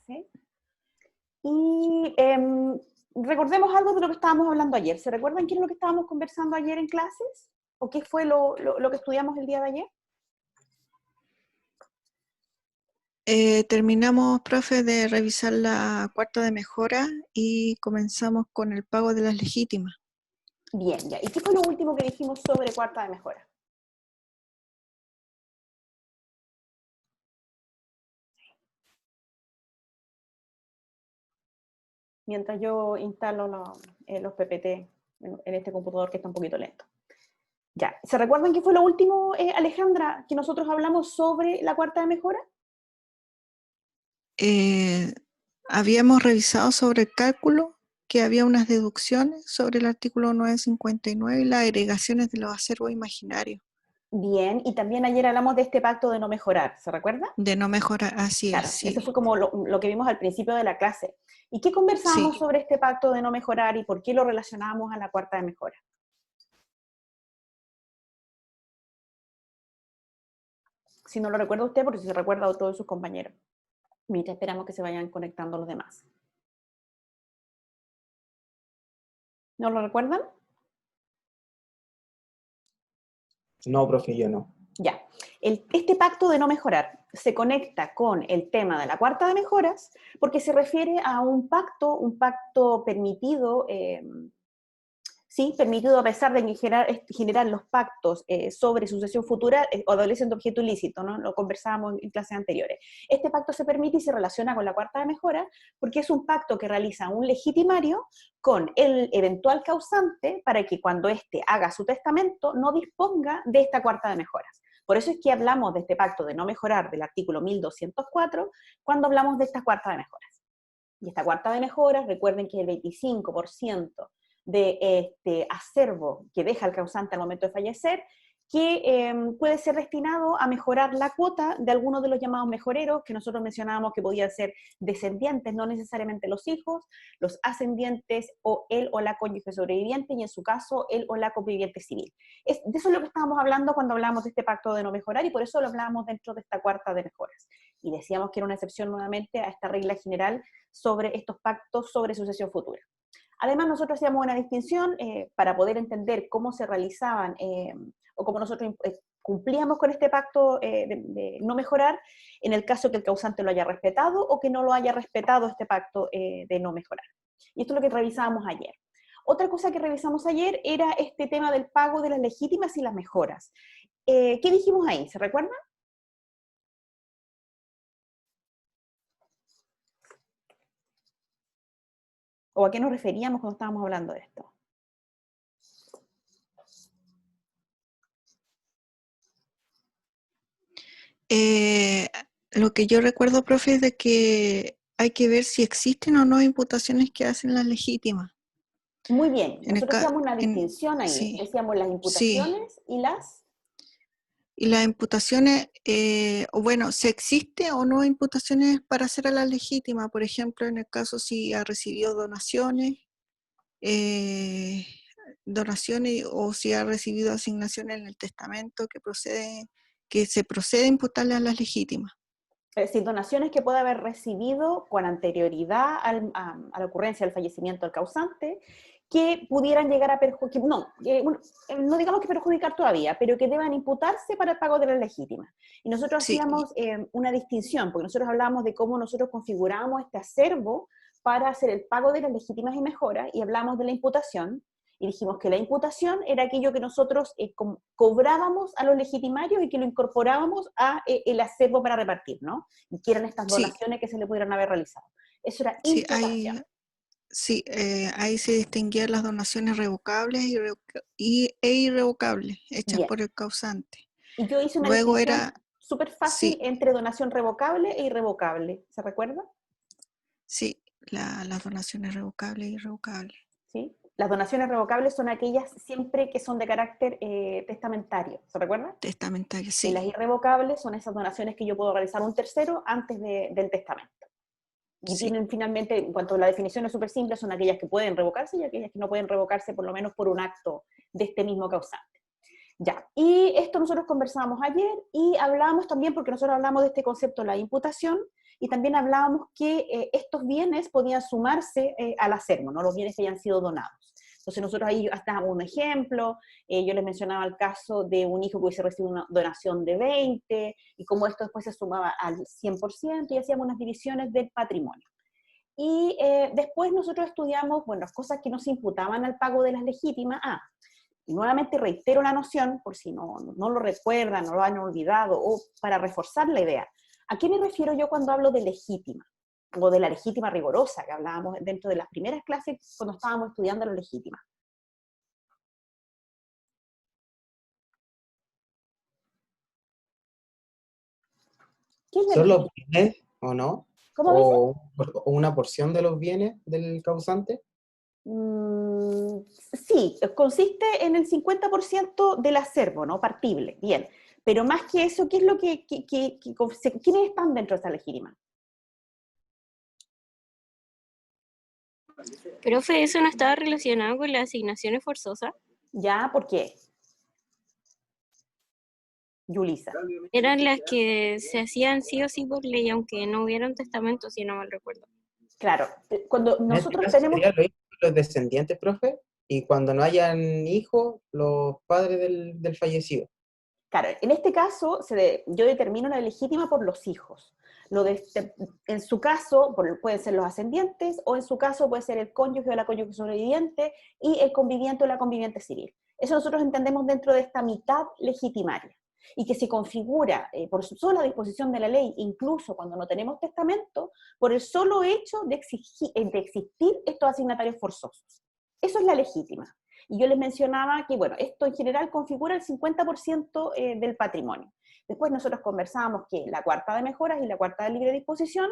clase. Y recordemos algo de lo que estábamos hablando ayer. ¿Se recuerdan qué es lo que estábamos conversando ayer en clases? ¿O qué fue lo que estudiamos el día de ayer? Terminamos, profe, de revisar la cuarta de mejora y comenzamos con el pago de las legítimas. Bien, ya. ¿Y qué fue lo último que dijimos sobre cuarta de mejora? Mientras yo instalo los PPT en este computador que está un poquito lento. Ya. ¿Se recuerdan qué fue lo último, Alejandra, que nosotros hablamos sobre la cuarta de mejora? Habíamos revisado sobre el cálculo, que había unas deducciones sobre el artículo 959 y las agregaciones de los acervos imaginarios. Bien, y también ayer hablamos de este pacto de no mejorar, ¿se recuerda? De no mejorar, así Claro, es, eso fue sí. como lo que vimos al principio de la clase. ¿Y qué conversábamos Sí. sobre este pacto de no mejorar y por qué lo relacionábamos a la cuarta de mejora? Si no lo recuerda usted, porque si se recuerda a todos sus compañeros. Mientras esperamos que se vayan conectando los demás. ¿No lo recuerdan? No, profe, yo no. Ya. Este pacto de no mejorar se conecta con el tema de la cuarta de mejoras porque se refiere a un pacto permitido, sí, permitido a pesar de que generar los pactos sobre sucesión futura adolecen de objeto ilícito, ¿no? Lo conversábamos en clases anteriores. Este pacto se permite y se relaciona con la cuarta de mejora porque es un pacto que realiza un legitimario con el eventual causante para que cuando éste haga su testamento no disponga de esta cuarta de mejoras. Por eso es que hablamos de este pacto de no mejorar del artículo 1204 cuando hablamos de esta cuarta de mejoras. Y esta cuarta de mejoras, recuerden que es el 25% de este acervo que deja el causante al momento de fallecer, que puede ser destinado a mejorar la cuota de algunos de los llamados mejoreros, que nosotros mencionábamos que podían ser descendientes, no necesariamente los hijos, los ascendientes o él o la cónyuge sobreviviente, y en su caso, él o la conviviente civil. De eso es lo que estábamos hablando cuando hablamos de este pacto de no mejorar, y por eso lo hablábamos dentro de esta cuarta de mejoras. Y decíamos que era una excepción nuevamente a esta regla general sobre estos pactos sobre sucesión futura. Además, nosotros hacíamos una distinción para poder entender cómo se realizaban o cómo nosotros cumplíamos con este pacto de no mejorar en el caso que el causante lo haya respetado o que no lo haya respetado este pacto de no mejorar. Y esto es lo que revisábamos ayer. Otra cosa que revisamos ayer era este tema del pago de las legítimas y las mejoras. ¿Qué dijimos ahí? ¿Se recuerdan? ¿O a qué nos referíamos cuando estábamos hablando de esto? Lo que yo recuerdo, profe, es de que hay que ver si existen o no imputaciones que hacen las legítimas. Muy bien, En el nosotros hacíamos una distinción ahí, sí, decíamos las sí. imputaciones y las... Y las imputaciones, bueno, si existe o no imputaciones para hacer a la legítima, por ejemplo, en el caso si ha recibido donaciones o si ha recibido asignaciones en el testamento que se procede a imputarle a las legítimas. Es decir, donaciones que puede haber recibido con anterioridad a la ocurrencia del fallecimiento del causante, que pudieran llegar a perjudicar, no digamos que perjudicar todavía, pero que deban imputarse para el pago de las legítimas. Y nosotros Sí. hacíamos una distinción, porque nosotros hablábamos de cómo nosotros configurábamos este acervo para hacer el pago de las legítimas y mejoras, y hablamos de la imputación, y dijimos que la imputación era aquello que nosotros cobrábamos a los legitimarios y que lo incorporábamos a el acervo para repartir, ¿no? Y que eran estas donaciones que se le pudieran haber realizado. Eso era imputación. Ahí se distinguían las donaciones revocables e irrevocables hechas Bien. por el causante. Y yo hice una Luego distinción súper fácil sí, entre donación revocable e irrevocable. ¿Se recuerda? sí, las donaciones revocables e irrevocables. ¿Sí? Las donaciones revocables son aquellas siempre que son de carácter testamentario. ¿Se recuerda? Testamentario, Y las sí. irrevocables son esas donaciones que yo puedo realizar a un tercero antes del testamento. Y Sí. tienen finalmente, en cuanto a la definición es súper simple, son aquellas que pueden revocarse y aquellas que no pueden revocarse por lo menos por un acto de este mismo causante. Ya, y esto nosotros conversábamos ayer y hablábamos también, porque nosotros hablamos de este concepto, la imputación, y también hablábamos que estos bienes podían sumarse al acervo, ¿no? Los bienes que hayan sido donados. Entonces nosotros ahí dábamos un ejemplo, yo les mencionaba el caso de un hijo que hubiese recibido una donación de 20, y cómo esto después se sumaba al 100%, y hacíamos unas divisiones del patrimonio. Y después nosotros estudiamos, bueno, las cosas que no se imputaban al pago de las legítimas. Y nuevamente reitero la noción, por si no lo recuerdan, no lo han olvidado, o para reforzar la idea. ¿A qué me refiero yo cuando hablo de legítima? O de la legítima rigorosa, que hablábamos dentro de las primeras clases cuando estábamos estudiando la legítima. ¿Qué es la ¿Son los legítima? bienes o no? ¿Cómo dice? ¿O una porción de los bienes del causante? Sí, consiste en el 50% del acervo, ¿no? Partible, bien. Pero más que eso, ¿qué es lo quiénes están dentro de esa legítima? Profe, ¿eso no estaba relacionado con las asignaciones forzosas? ¿Ya? ¿Por qué? Yulisa. Eran las que se hacían sí o sí por ley, aunque no hubiera un testamento, si no mal recuerdo. Claro, cuando En este nosotros caso tenemos... serían los descendientes, profe, y cuando no hayan hijos, los padres del fallecido. Claro, en este caso yo determino la legítima por los hijos. En su caso, pueden ser los ascendientes, o en su caso puede ser el cónyuge o la cónyuge sobreviviente, y el conviviente o la conviviente civil. Eso nosotros entendemos dentro de esta mitad legitimaria, y que se configura por su sola disposición de la ley, incluso cuando no tenemos testamento, por el solo hecho de existir estos asignatarios forzosos. Eso es la legítima. Y yo les mencionaba que, bueno, esto en general configura el 50% del patrimonio. Después nosotros conversábamos que la cuarta de mejoras y la cuarta de libre disposición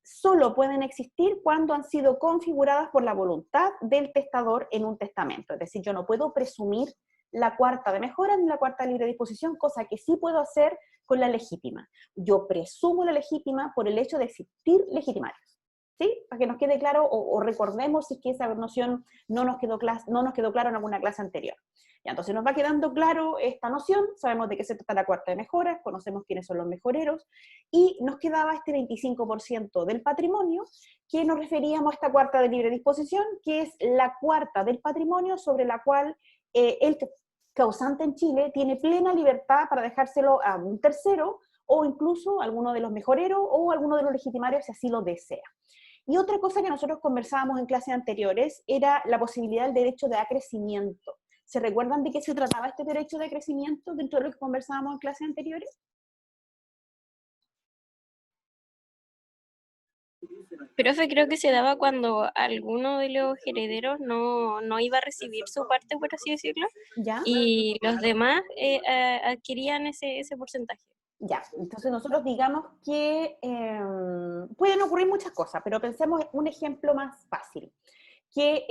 solo pueden existir cuando han sido configuradas por la voluntad del testador en un testamento. Es decir, yo no puedo presumir la cuarta de mejoras ni la cuarta de libre disposición, cosa que sí puedo hacer con la legítima. Yo presumo la legítima por el hecho de existir legitimarios. ¿Sí? Para que nos quede claro, o recordemos si es que esa noción no nos quedó claro en alguna clase anterior. Ya, entonces nos va quedando claro esta noción, sabemos de qué se trata la cuarta de mejoras, conocemos quiénes son los mejoreros, y nos quedaba este 25% del patrimonio, que nos referíamos a esta cuarta de libre disposición, que es la cuarta del patrimonio sobre la cual el causante en Chile tiene plena libertad para dejárselo a un tercero, o incluso a alguno de los mejoreros, o a alguno de los legitimarios si así lo desea. Y otra cosa que nosotros conversábamos en clases anteriores era la posibilidad del derecho de acrecimiento. ¿Se recuerdan de qué se trataba este derecho de acrecimiento dentro de lo que conversábamos en clases anteriores? Profe, creo que se daba cuando alguno de los herederos no iba a recibir su parte, por así decirlo, ¿Ya? y los demás adquirían ese porcentaje. Ya, entonces nosotros digamos que pueden ocurrir muchas cosas, pero pensemos en un ejemplo más fácil. Que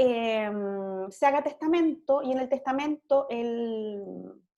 se haga testamento, y en el testamento el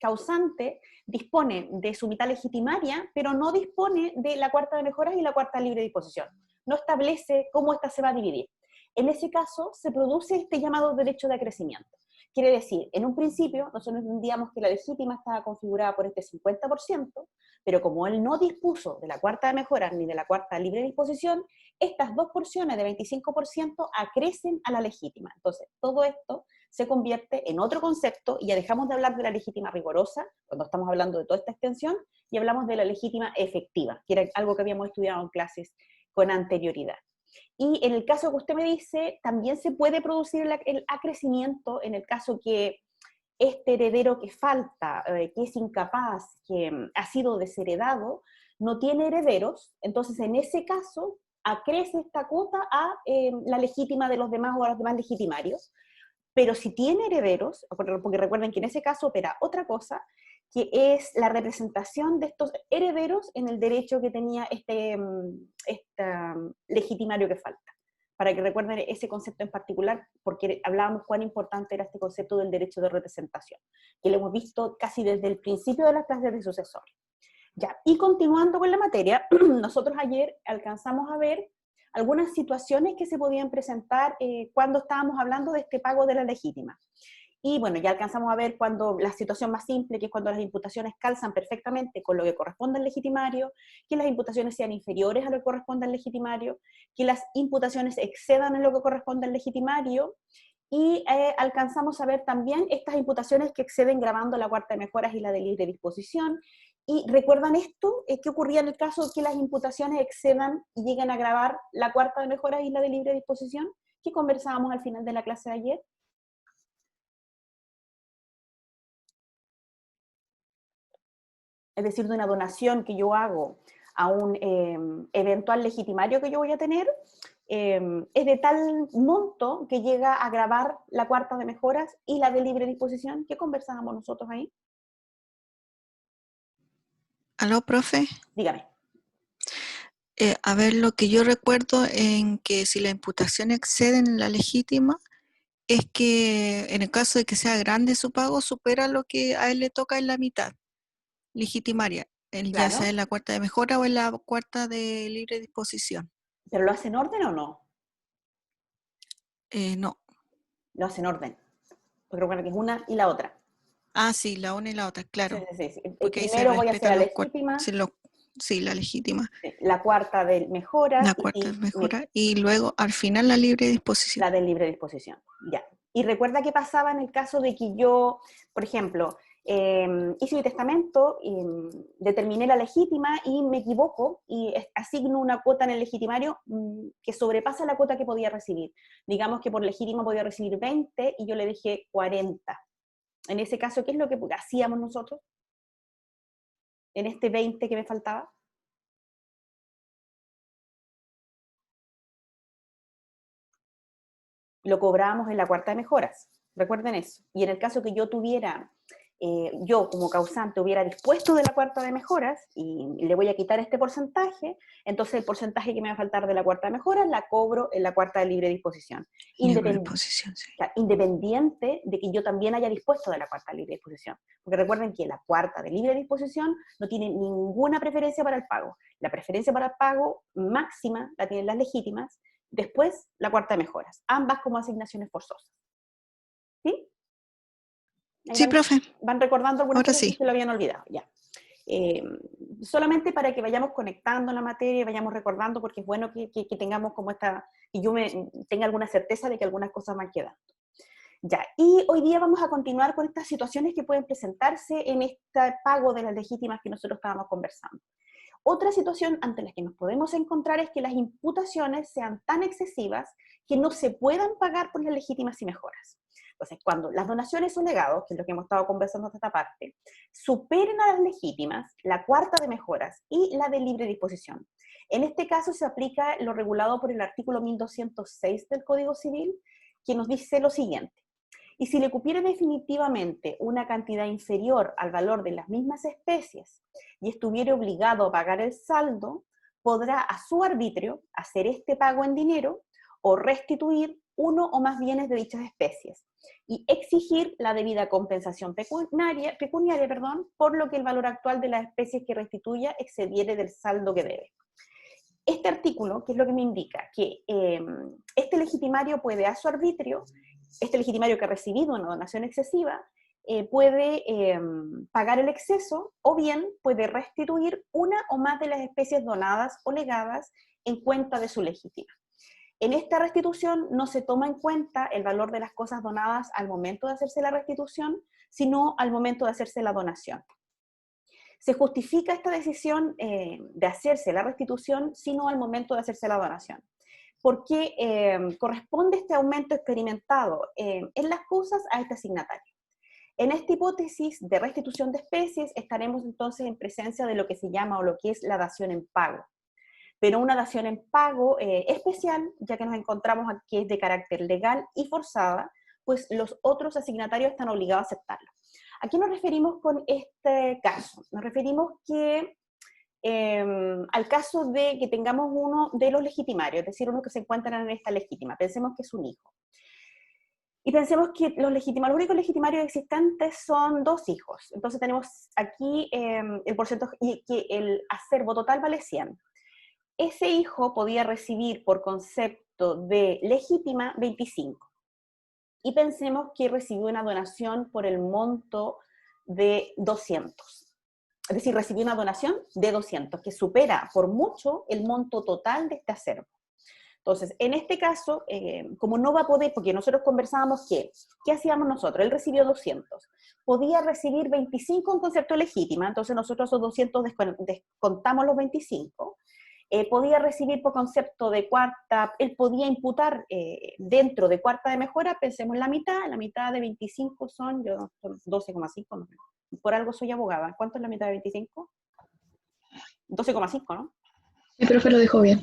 causante dispone de su mitad legitimaria, pero no dispone de la cuarta de mejoras y la cuarta de libre disposición. No establece cómo esta se va a dividir. En ese caso se produce este llamado derecho de acrecimiento. Quiere decir, en un principio nosotros entendíamos que la legítima estaba configurada por este 50%, pero como él no dispuso de la cuarta de mejoras ni de la cuarta de libre disposición, estas dos porciones de 25% acrecen a la legítima. Entonces, todo esto se convierte en otro concepto, y ya dejamos de hablar de la legítima rigorosa, cuando estamos hablando de toda esta extensión, y hablamos de la legítima efectiva, que era algo que habíamos estudiado en clases con anterioridad. Y en el caso que usted me dice, también se puede producir el acrecimiento en el caso que este heredero que falta, que es incapaz, que ha sido desheredado, no tiene herederos. Entonces en ese caso acrece esta cuota a la legítima de los demás o a los demás legitimarios. Pero si tiene herederos, porque recuerden que en ese caso opera otra cosa, que es la representación de estos herederos en el derecho que tenía este legitimario que falta. Para que recuerden ese concepto en particular, porque hablábamos cuán importante era este concepto del derecho de representación, que lo hemos visto casi desde el principio de las clases de sucesores. Ya, y continuando con la materia, nosotros ayer alcanzamos a ver algunas situaciones que se podían presentar cuando estábamos hablando de este pago de la legítima. Y bueno, ya alcanzamos a ver cuando la situación más simple, que es cuando las imputaciones calzan perfectamente con lo que corresponde al legitimario, que las imputaciones sean inferiores a lo que corresponde al legitimario, que las imputaciones excedan en lo que corresponde al legitimario, y alcanzamos a ver también estas imputaciones que exceden gravando la cuarta de mejoras y la de libre disposición. Y recuerdan esto, ¿qué ocurría en el caso de que las imputaciones excedan y lleguen a gravar la cuarta de mejoras y la de libre disposición? ¿Qué conversábamos al final de la clase de ayer? Es decir, de una donación que yo hago a un eventual legitimario que yo voy a tener, es de tal monto que llega a gravar la cuarta de mejoras y la de libre disposición. ¿Qué conversábamos nosotros ahí? ¿Aló, profe? Dígame. A ver, lo que yo recuerdo en que si la imputación excede en la legítima, es que en el caso de que sea grande su pago, supera lo que a él le toca en la mitad legitimaria, ya sea en Claro, la cuarta de mejora o en la cuarta de libre disposición. ¿pero lo hace en orden o no? No. Lo hace en orden. Porque recuerda que es una y la otra. Ah, sí, la una y la otra, Sí, claro. sí, sí. Porque ahí se Primero voy a hacer respetan la los legítima, sí, la legítima, la cuarta de mejoras la cuarta de y mejora, y luego al final la libre disposición. la de libre disposición. Ya. Y recuerda qué pasaba en el caso de que yo, por ejemplo, hice mi testamento, determiné la legítima y me equivoco y asigno una cuota en el legitimario que sobrepasa la cuota que podía recibir. Digamos que por legítima podía recibir 20 y yo le dije 40. En ese caso, ¿qué es lo que hacíamos nosotros? En este 20 que me faltaba. Lo cobrábamos en la cuarta de mejoras. Recuerden eso. Y en el caso que yo tuviera, yo como causante hubiera dispuesto de la cuarta de mejoras y le voy a quitar este porcentaje, entonces el porcentaje que me va a faltar de la cuarta de mejoras la cobro en la cuarta de libre disposición. Libre disposición, sí. Independiente de que yo también haya dispuesto de la cuarta de libre disposición. Porque recuerden que la cuarta de libre disposición no tiene ninguna preferencia para el pago. La preferencia para el pago máxima la tienen las legítimas, después la cuarta de mejoras, ambas como asignaciones forzosas. ¿Sí? Ahí Sí, profe, van recordando algunas ahora cosas que sí. se lo habían olvidado, ya. Solamente para que vayamos conectando la materia y vayamos recordando, porque es bueno que tengamos como esta, y yo tenga alguna certeza de que algunas cosas van quedando. Ya, y hoy día vamos a continuar con estas situaciones que pueden presentarse en este pago de las legítimas que nosotros estábamos conversando. Otra situación ante la que nos podemos encontrar es que las imputaciones sean tan excesivas que no se puedan pagar por las legítimas y mejoras. Entonces, cuando las donaciones o legados, que es lo que hemos estado conversando hasta esta parte, superen a las legítimas, la cuarta de mejoras y la de libre disposición. En este caso se aplica lo regulado por el artículo 1206 del Código Civil, que nos dice lo siguiente. Y si le cupiera definitivamente una cantidad inferior al valor de las mismas especies y estuviera obligado a pagar el saldo, podrá a su arbitrio hacer este pago en dinero o restituir uno o más bienes de dichas especies y exigir la debida compensación pecuniaria, por lo que el valor actual de las especies que restituya excediere del saldo que debe. Este artículo, ¿qué es lo que me indica? Que este legitimario puede a su arbitrio, este legitimario que ha recibido una donación excesiva, puede pagar el exceso o bien puede restituir una o más de las especies donadas o legadas en cuenta de su legítima. En esta restitución no se toma en cuenta el valor de las cosas donadas al momento de hacerse la restitución, sino al momento de hacerse la donación. Se justifica esta decisión de hacerse la restitución, sino al momento de hacerse la donación, porque corresponde este aumento experimentado en las cosas a este asignatario. En esta hipótesis de restitución de especies estaremos entonces en presencia de lo que se llama o lo que es la dación en pago, pero una dación en pago especial, ya que nos encontramos aquí que es de carácter legal y forzada, pues los otros asignatarios están obligados a aceptarlo. ¿A qué nos referimos con este caso? Nos referimos que al caso de que tengamos uno de los legitimarios, es decir, uno que se encuentran en esta legítima, pensemos que es un hijo. Y pensemos que los únicos legitimarios existentes son 2 hijos. Entonces tenemos aquí el porcentaje, y que el acervo total vale 100. Ese hijo podía recibir por concepto de legítima 25. y pensemos que recibió una donación por el monto de 200. Es decir, recibió una donación de 200, que supera por mucho el monto total de este acervo. Entonces, en este caso, como no va a poder, porque nosotros conversábamos que, ¿qué hacíamos nosotros? Él recibió 200. Podía recibir 25 en concepto legítima, entonces nosotros esos 200 descontamos los 25. Podía recibir por concepto de cuarta, él podía imputar dentro de cuarta de mejora, pensemos en la mitad de 25 son 12,5, no, por algo soy abogada. ¿Cuánto es la mitad de 25? 12,5, ¿no? Sí, profe, lo dijo bien.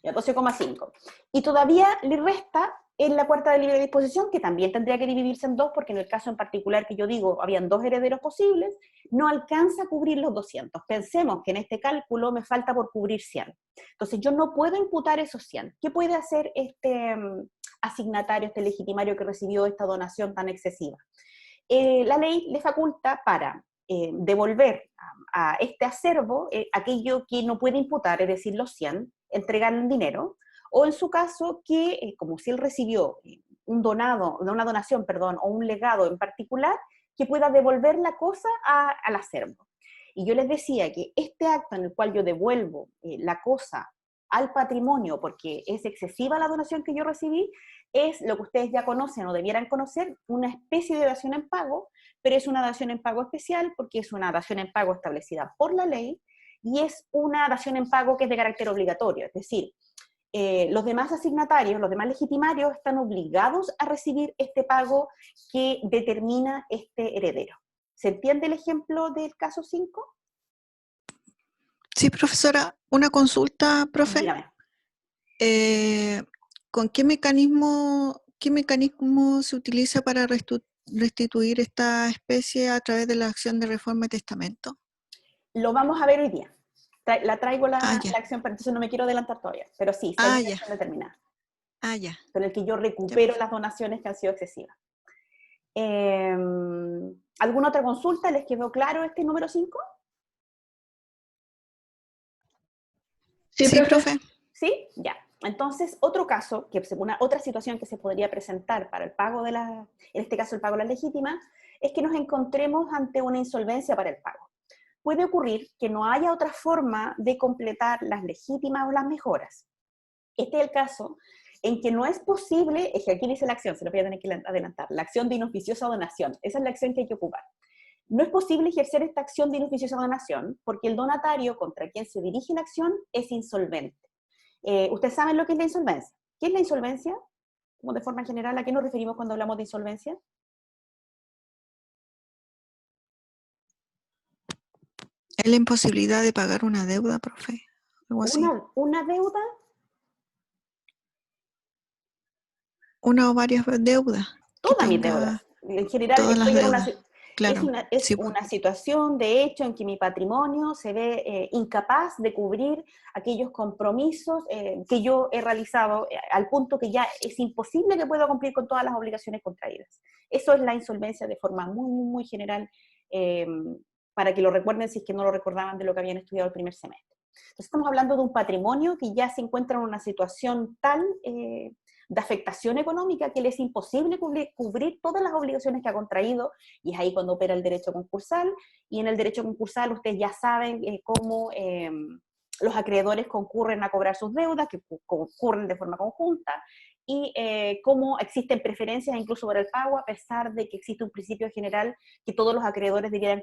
Ya, 12,5. Y todavía le resta en la cuarta de libre disposición, que también tendría que dividirse en dos, porque en el caso en particular que yo digo, habían 2 herederos posibles, no alcanza a cubrir los 200. Pensemos que en este cálculo me falta por cubrir 100. Entonces yo no puedo imputar esos 100. ¿Qué puede hacer este asignatario, este legitimario que recibió esta donación tan excesiva? La ley le faculta para devolver a este acervo aquello que no puede imputar, es decir, los 100, entregarle en dinero, o en su caso que, como si él recibió una donación, o un legado en particular, que pueda devolver la cosa al acervo. Y yo les decía que este acto en el cual yo devuelvo la cosa al patrimonio, porque es excesiva la donación que yo recibí, es lo que ustedes ya conocen o debieran conocer, una especie de dación en pago, pero es una dación en pago especial porque es una dación en pago establecida por la ley y es una dación en pago que es de carácter obligatorio, es decir, los demás asignatarios, los demás legitimarios están obligados a recibir este pago que determina este heredero. ¿Se entiende el ejemplo del caso 5? Sí, profesora, una consulta, profe. Dígame. ¿Con qué mecanismo se utiliza para restituir esta especie a través de la acción de reforma y testamento? Lo vamos a ver hoy día. Traigo la Ya. acción, pero entonces no me quiero adelantar todavía. Pero sí, Ah, hay una ya. acción determinada, Ya. con el que yo Ya, recupero profe. las donaciones que han sido excesivas. ¿Alguna otra consulta? ¿Les quedó claro este número 5? Sí, Sí, profe. profe. ¿Sí? Ya. Entonces, otro caso, otra situación que se podría presentar para el pago en este caso el pago de la legítima, es que nos encontremos ante una insolvencia para el pago. Puede ocurrir que no haya otra forma de completar las legítimas o las mejoras. Este es el caso en que no es posible, es que aquí dice la acción, se lo voy a tener que adelantar, la acción de inoficiosa donación, esa es la acción que hay que ocupar. No es posible ejercer esta acción de inoficiosa donación porque el donatario contra quien se dirige la acción es insolvente. ¿Ustedes saben lo que es la insolvencia? ¿Qué es la insolvencia? Como de forma general, ¿a qué nos referimos cuando hablamos de insolvencia? ¿Es la imposibilidad de pagar una deuda, profe? Algo así. Una deuda. Una o varias deudas. Que Todas mis deudas. tenga En general, todas las estoy en deudas. Claro. es Sí, una situación, de hecho, en que mi patrimonio se ve incapaz de cubrir aquellos compromisos que yo he realizado al punto que ya es imposible que pueda cumplir con todas las obligaciones contraídas. Eso es la insolvencia de forma muy, muy, muy general, para que lo recuerden si es que no lo recordaban de lo que habían estudiado el primer semestre. Entonces estamos hablando de un patrimonio que ya se encuentra en una situación tal de afectación económica que le es imposible cubrir todas las obligaciones que ha contraído, y es ahí cuando opera el derecho concursal, y en el derecho concursal ustedes ya saben cómo los acreedores concurren a cobrar sus deudas, que concurren de forma conjunta, y cómo existen preferencias incluso para el pago, a pesar de que existe un principio general que todos los acreedores debieran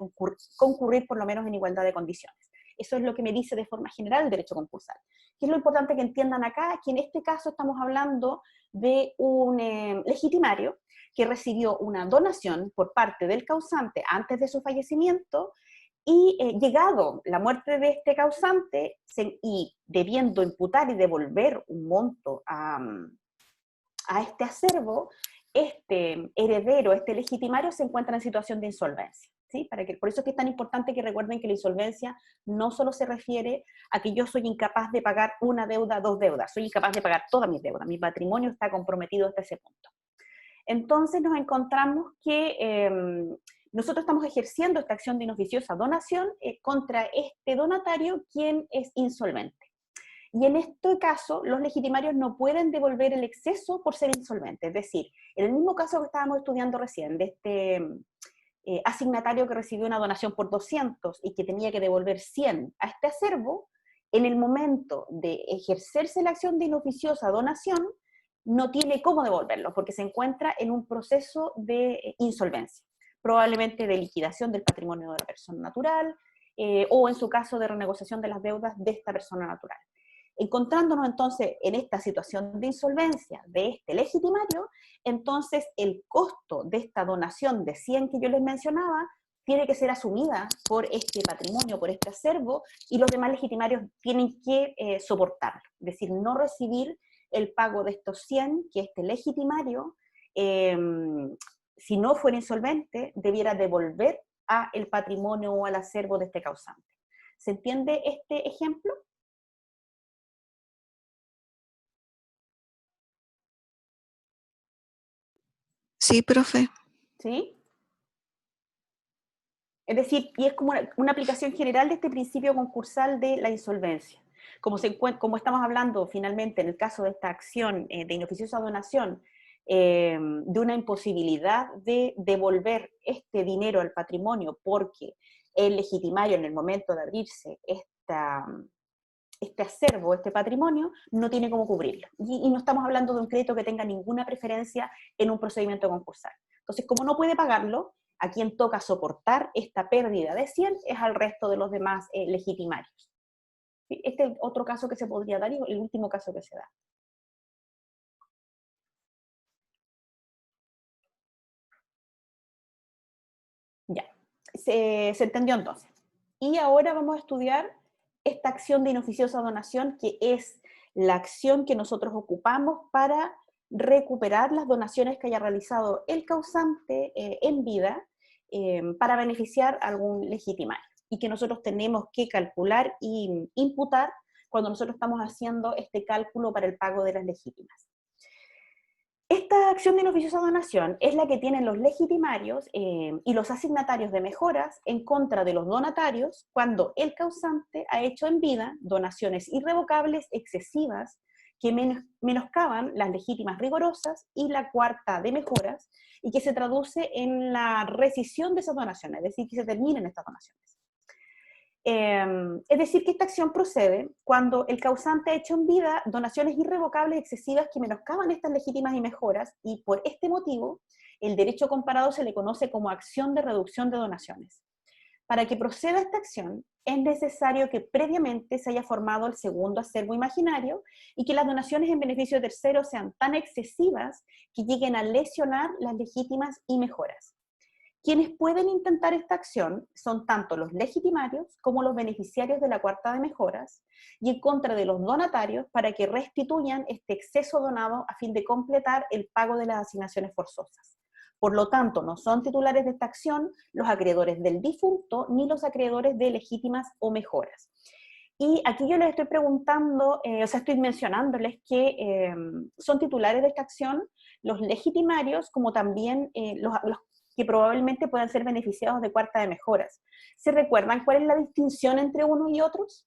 concurrir por lo menos en igualdad de condiciones. Eso es lo que me dice de forma general el derecho concursal. ¿Qué es lo importante que entiendan acá? Que en este caso estamos hablando de un legitimario que recibió una donación por parte del causante antes de su fallecimiento, y llegado la muerte de este causante y debiendo imputar y devolver un monto a este acervo, este heredero, este legitimario se encuentra en situación de insolvencia. ¿Sí? Por eso es que es tan importante que recuerden que la insolvencia no solo se refiere a que yo soy incapaz de pagar una deuda, dos deudas, soy incapaz de pagar todas mis deudas, mi patrimonio está comprometido hasta ese punto. Entonces nos encontramos que nosotros estamos ejerciendo esta acción de inoficiosa donación contra este donatario, quien es insolvente. Y en este caso, los legitimarios no pueden devolver el exceso por ser insolventes. Es decir, en el mismo caso que estábamos estudiando recién, de este asignatario que recibió una donación por 200 y que tenía que devolver 100 a este acervo, en el momento de ejercerse la acción de inoficiosa donación, no tiene cómo devolverlo, porque se encuentra en un proceso de insolvencia, probablemente de liquidación del patrimonio de la persona natural, o en su caso de renegociación de las deudas de esta persona natural. Encontrándonos entonces en esta situación de insolvencia de este legitimario, entonces el costo de esta donación de 100 que yo les mencionaba tiene que ser asumida por este patrimonio, por este acervo, y los demás legitimarios tienen que soportarlo, es decir, no recibir el pago de estos 100 que este legitimario, si no fuera insolvente, debiera devolver a el patrimonio o al acervo de este causante. ¿Se entiende este ejemplo? Sí, profe. ¿Sí? Es decir, y es como una aplicación general de este principio concursal de la insolvencia. Como estamos hablando finalmente en el caso de esta acción de inoficiosa donación, de una imposibilidad de devolver este dinero al patrimonio porque el legitimario en el momento de abrirse este acervo, este patrimonio, no tiene cómo cubrirlo. Y no estamos hablando de un crédito que tenga ninguna preferencia en un procedimiento concursal. Entonces, como no puede pagarlo, a quien toca soportar esta pérdida de 100 es al resto de los demás legitimarios. Este es otro caso que se podría dar y el último caso que se da. Ya, se entendió entonces. Y ahora vamos a estudiar esta acción de inoficiosa donación, que es la acción que nosotros ocupamos para recuperar las donaciones que haya realizado el causante en vida para beneficiar a algún legitimario, y que nosotros tenemos que calcular e imputar cuando nosotros estamos haciendo este cálculo para el pago de las legítimas. Esta acción de inoficiosa donación es la que tienen los legitimarios y los asignatarios de mejoras en contra de los donatarios cuando el causante ha hecho en vida donaciones irrevocables excesivas que menoscaban las legítimas rigorosas y la cuarta de mejoras, y que se traduce en la rescisión de esas donaciones, es decir, que se terminen estas donaciones. Es decir, que esta acción procede cuando el causante ha hecho en vida donaciones irrevocables excesivas que menoscaban estas legítimas y mejoras, y por este motivo el derecho comparado se le conoce como acción de reducción de donaciones. Para que proceda esta acción es necesario que previamente se haya formado el segundo acervo imaginario y que las donaciones en beneficio de terceros sean tan excesivas que lleguen a lesionar las legítimas y mejoras. Quienes pueden intentar esta acción son tanto los legitimarios como los beneficiarios de la cuarta de mejoras, y en contra de los donatarios para que restituyan este exceso donado a fin de completar el pago de las asignaciones forzosas. Por lo tanto, no son titulares de esta acción los acreedores del difunto ni los acreedores de legítimas o mejoras. Y aquí yo les estoy preguntando, estoy mencionándoles que son titulares de esta acción los legitimarios, como también los que probablemente puedan ser beneficiados de cuarta de mejoras. ¿Se recuerdan cuál es la distinción entre unos y otros?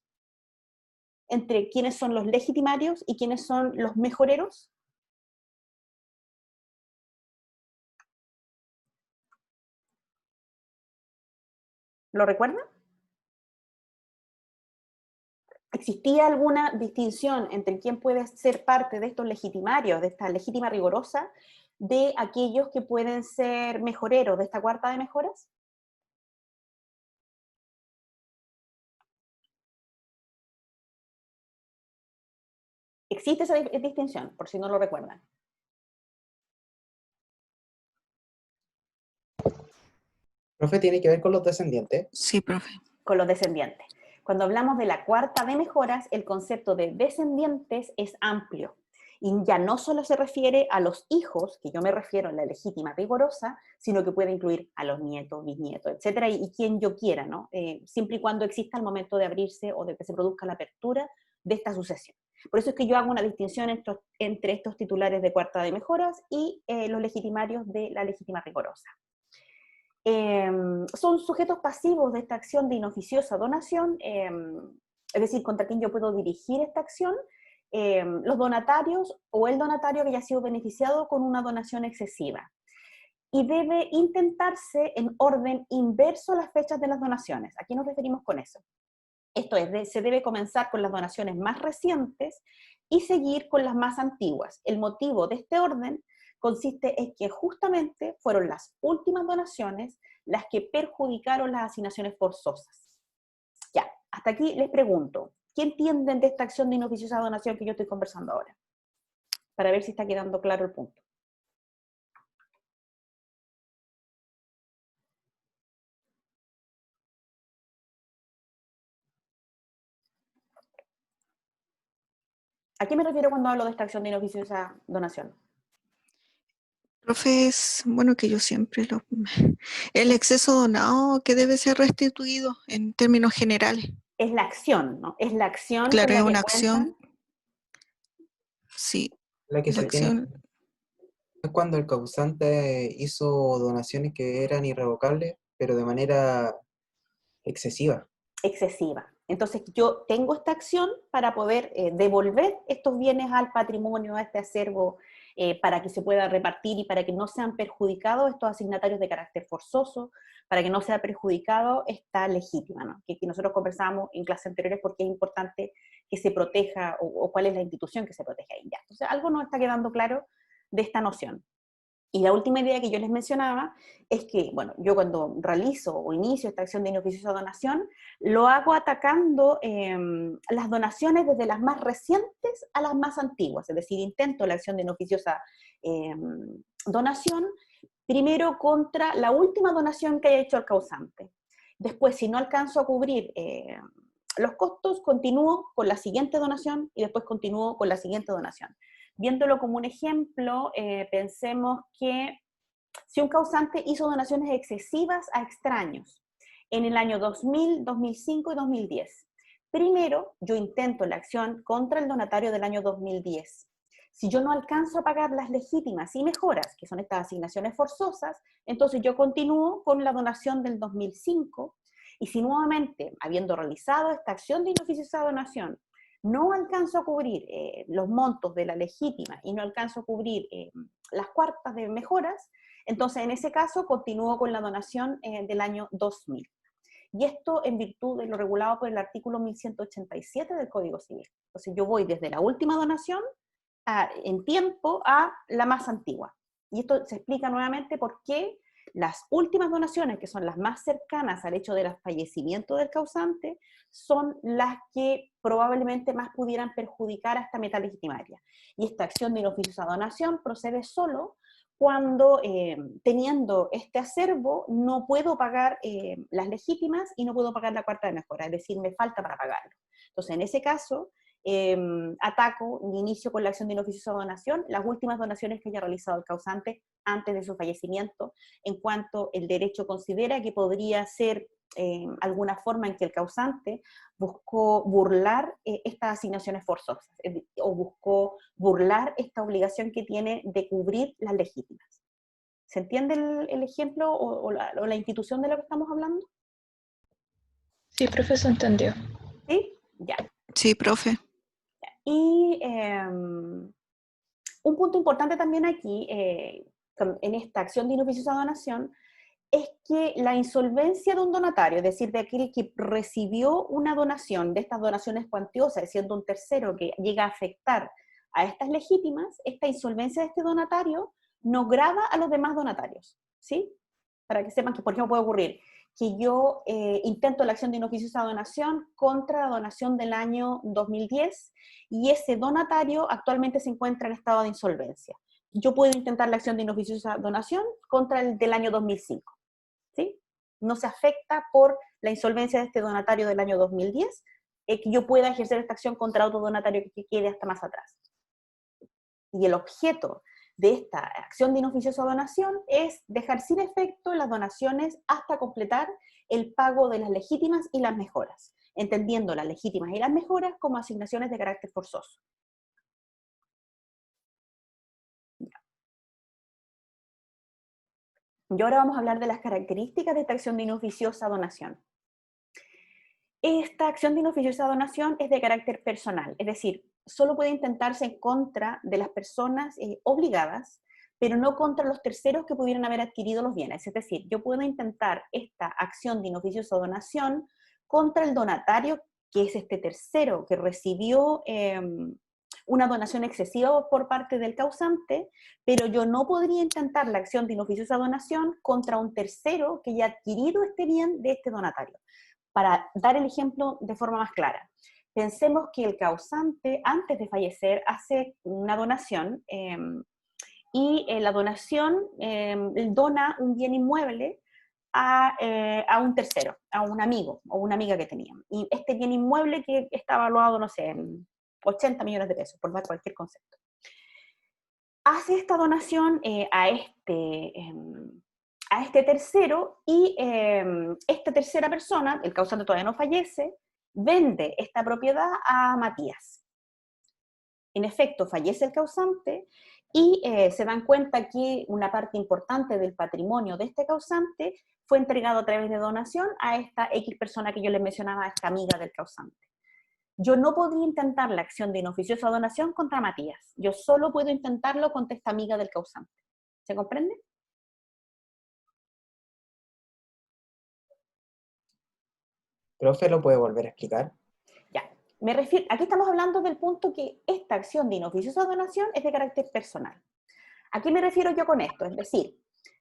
Entre quiénes son los legitimarios y quiénes son los mejoreros. ¿Lo recuerdan? ¿Existía alguna distinción entre quién puede ser parte de estos legitimarios, de esta legítima rigorosa, de aquellos que pueden ser mejoreros de esta cuarta de mejoras? Existe esa distinción, por si no lo recuerdan. Profe, ¿tiene que ver con los descendientes? Sí, profe. Con los descendientes. Cuando hablamos de la cuarta de mejoras, el concepto de descendientes es amplio. Y ya no solo se refiere a los hijos, que yo me refiero en la legítima rigorosa, sino que puede incluir a los nietos, bisnietos, etcétera, y quien yo quiera, ¿no? Siempre y cuando exista el momento de abrirse o de que se produzca la apertura de esta sucesión. Por eso es que yo hago una distinción entre estos titulares de cuarta de mejoras y los legitimarios de la legítima rigorosa. Son sujetos pasivos de esta acción de inoficiosa donación es decir, contra quién yo puedo dirigir esta acción, los donatarios o el donatario que haya sido beneficiado con una donación excesiva. Y debe intentarse en orden inverso a las fechas de las donaciones. ¿A qué nos referimos con eso? Esto es, se debe comenzar con las donaciones más recientes y seguir con las más antiguas. El motivo de este orden consiste en que justamente fueron las últimas donaciones las que perjudicaron las asignaciones forzosas. Ya, hasta aquí les pregunto, ¿qué entienden de esta acción de inoficiosa donación que yo estoy conversando ahora? Para ver si está quedando claro el punto. ¿A qué me refiero cuando hablo de esta acción de inoficiosa donación? Profe, es bueno que yo siempre lo... El exceso donado que debe ser restituido en términos generales. Es la acción, ¿no? Es la acción Claro, con es la que una cuentan. acción, sí, La que la se tiene acción, es cuando el causante hizo donaciones que eran irrevocables, pero de manera excesiva. Excesiva. Entonces yo tengo esta acción para poder devolver estos bienes al patrimonio, a este acervo, para que se pueda repartir y para que no sean perjudicados estos asignatarios de carácter forzoso, para que no sea perjudicado esta legítima, ¿no? Que nosotros conversábamos en clases anteriores porque es importante que se proteja o cuál es la institución que se protege ahí. Ya. Entonces algo nos está quedando claro de esta noción. Y la última idea que yo les mencionaba es que, bueno, yo cuando realizo o inicio esta acción de inoficiosa donación, lo hago atacando las donaciones desde las más recientes a las más antiguas, es decir, intento la acción de inoficiosa donación, primero contra la última donación que haya hecho el causante. Después, si no alcanzo a cubrir los costos, continúo con la siguiente donación y después continúo con la siguiente donación. Viéndolo como un ejemplo, pensemos que si un causante hizo donaciones excesivas a extraños en el año 2000, 2005 y 2010, primero yo intento la acción contra el donatario del año 2010. Si yo no alcanzo a pagar las legítimas y mejoras, que son estas asignaciones forzosas, entonces yo continúo con la donación del 2005, y si nuevamente, habiendo realizado esta acción de inoficiosa donación, no alcanzo a cubrir los montos de la legítima y no alcanzo a cubrir las cuartas de mejoras, entonces en ese caso continúo con la donación del año 2000. Y esto en virtud de lo regulado por el artículo 1187 del Código Civil. Entonces yo voy desde la última donación en tiempo a la más antigua. Y esto se explica nuevamente por qué las últimas donaciones, que son las más cercanas al hecho del fallecimiento del causante, son las que probablemente más pudieran perjudicar a esta meta legitimaria. Y esta acción de inoficiosa donación procede solo cuando, teniendo este acervo, no puedo pagar las legítimas y no puedo pagar la cuarta de mejora, es decir, me falta para pagarlo. Entonces, en ese caso, ataco y inicio con la acción de inoficiosa donación las últimas donaciones que haya realizado el causante antes de su fallecimiento, en cuanto el derecho considera que podría ser alguna forma en que el causante buscó burlar estas asignaciones forzosas, o buscó burlar esta obligación que tiene de cubrir las legítimas. ¿Se entiende el ejemplo o la institución de lo que estamos hablando? Sí, profesor, entendió. ¿Sí? Ya. sí, profe. Y un punto importante también aquí, en esta acción de inoficiosa donación, es que la insolvencia de un donatario, es decir, de aquel que recibió una donación, de estas donaciones cuantiosas, siendo un tercero que llega a afectar a estas legítimas, esta insolvencia de este donatario no grava a los demás donatarios, ¿sí? Para que sepan que, por ejemplo, puede ocurrir que yo intento la acción de inoficiosa donación contra la donación del año 2010 y ese donatario actualmente se encuentra en estado de insolvencia. Yo puedo intentar la acción de inoficiosa donación contra el del año 2005. ¿Sí? No se afecta por la insolvencia de este donatario del año 2010, que yo pueda ejercer esta acción contra otro donatario que quede hasta más atrás. Y el objeto de esta acción de inoficiosa donación es dejar sin efecto las donaciones hasta completar el pago de las legítimas y las mejoras, entendiendo las legítimas y las mejoras como asignaciones de carácter forzoso. Y ahora vamos a hablar de las características de esta acción de inoficiosa donación. esta acción de inoficiosa donación es de carácter personal, es decir, solo puede intentarse en contra de las personas obligadas, pero no contra los terceros que pudieran haber adquirido los bienes. Es decir, yo puedo intentar esta acción de inoficiosa donación contra el donatario, que es este tercero que recibió una donación excesiva por parte del causante, pero yo no podría intentar la acción de inoficiosa donación contra un tercero que ya ha adquirido este bien de este donatario. Para dar el ejemplo de forma más clara, pensemos que el causante, antes de fallecer, hace una donación y la donación dona un bien inmueble a un tercero, a un amigo o una amiga que tenía. Y este bien inmueble que está evaluado, no sé, en 80 millones de pesos, por dar cualquier concepto. Hace esta donación a este tercero y esta tercera persona, el causante todavía no fallece, vende esta propiedad a Matías. En efecto, fallece el causante y se dan cuenta que una parte importante del patrimonio de este causante fue entregado a través de donación a esta X persona que yo les mencionaba, esta amiga del causante. Yo no podría intentar la acción de inoficiosa donación contra Matías. Yo solo puedo intentarlo contra esta amiga del causante. ¿Se comprende? Profe, ¿lo puede volver a explicar? Ya, me refiero, aquí estamos hablando del punto que esta acción de inoficiosa donación es de carácter personal. ¿A qué me refiero yo con esto? Es decir,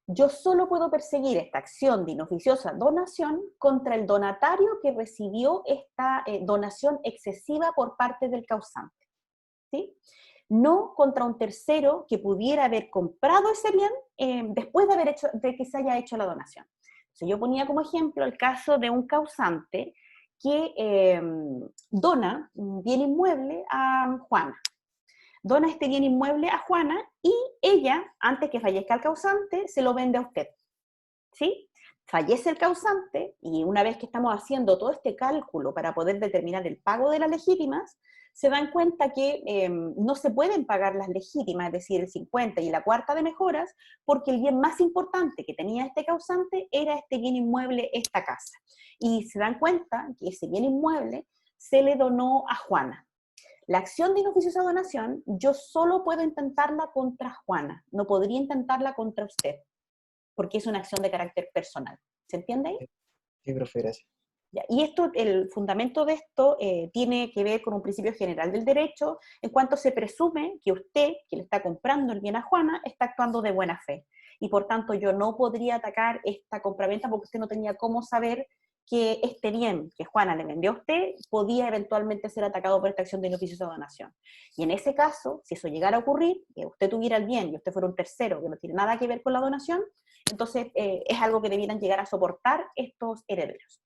yo solo puedo perseguir esta acción de inoficiosa donación contra el donatario que recibió esta donación excesiva por parte del causante, ¿sí? No contra un tercero que pudiera haber comprado ese bien después de que se haya hecho la donación. Entonces, yo ponía como ejemplo el caso de un causante que dona un bien inmueble a Juana. Dona este bien inmueble a Juana y ella, antes que fallezca el causante, se lo vende a usted. ¿Sí? Fallece el causante y una vez que estamos haciendo todo este cálculo para poder determinar el pago de las legítimas, se dan cuenta que no se pueden pagar las legítimas, es decir, el 50 y la cuarta de mejoras, porque el bien más importante que tenía este causante era este bien inmueble, esta casa. Y se dan cuenta que ese bien inmueble se le donó a Juana. La acción de inoficiosa donación, yo solo puedo intentarla contra Juana, no podría intentarla contra usted, porque es una acción de carácter personal. ¿Se entiende ahí? Sí, profe, gracias. Ya, y esto, el fundamento de esto tiene que ver con un principio general del derecho, en cuanto se presume que usted, que le está comprando el bien a Juana, está actuando de buena fe. Y por tanto yo no podría atacar esta compraventa porque usted no tenía cómo saber que este bien que Juana le vendió a usted podía eventualmente ser atacado por esta acción de inoficiosa donación. Y en ese caso, si eso llegara a ocurrir, que usted tuviera el bien y usted fuera un tercero que no tiene nada que ver con la donación, entonces es algo que debieran llegar a soportar estos herederos.